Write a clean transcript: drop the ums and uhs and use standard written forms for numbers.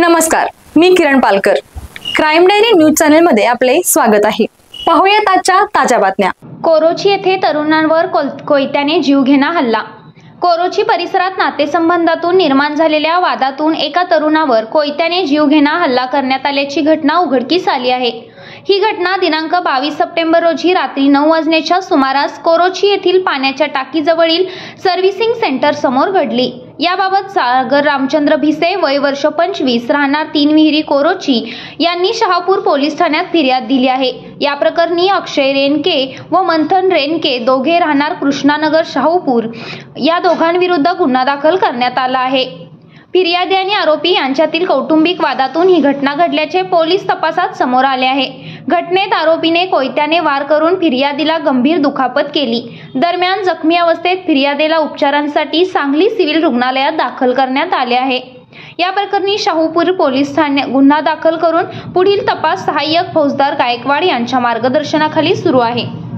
नमस्कार, मी Kiran Palkar. Crime diary news channel मध्ये आपले स्वागत आहे. पाहूयात आजच्या ताज्या बातम्या. कोरोची येथे तरुणांवर कोयत्याने जीवघेणा हल्ला. कोरोची परिसरात नातेसंबंधातून निर्माण झालेल्या वादातून एका तरुणावर कोयत्याने जीवघेणा हल्ला करण्यात आल्याची घटना उघडकीस आली आहे. ही घटना दिनांक 22 सप्टेंबर रोजी रात्री 9 वाजण्याच्या सुमारास कोरोची येथील पाण्याच्या टाकीजवळील सर्व्हिसिंग सेंटर समोर घडली. याबाबत सागर रामचंद्र भिसे वय वर्ष 25 राहणार 3 विहिरी कोरोची यांनी शहापूर पोलीस ठाण्यात फिर्याद दिली आहे. या प्रकरणी अक्षय रेणके व मंथन रेणके दोघे राहणार कृष्णानगर शाहूपूर या दोघांविरुद्ध गुन्हा दाखल करण्यात आला आहे. फिर्यादी आणि आरोपी यांच्यातील कौटुंबिक वादातून ही घटना घडल्याचे पोलीस तपासात समोर आले आहे. घटनेत आरोपीने कोयत्याने वार करून फिर्यादीला गंभीर दुखापत केली. दरम्यान जखमी अवस्थेत फिर्यादीला उपचारांसाठी सांगली सिव्हिल रुग्णालयात दाखल करण्यात आले आहे. या प्रकरणी शाहूपूर पोलीस ठाण्यात गुन्हा दाखल करून पुढील तपास सहाय्यक फौजदार गायकवाड यांच्या मार्गदर्शनाखाली सुरू आहे.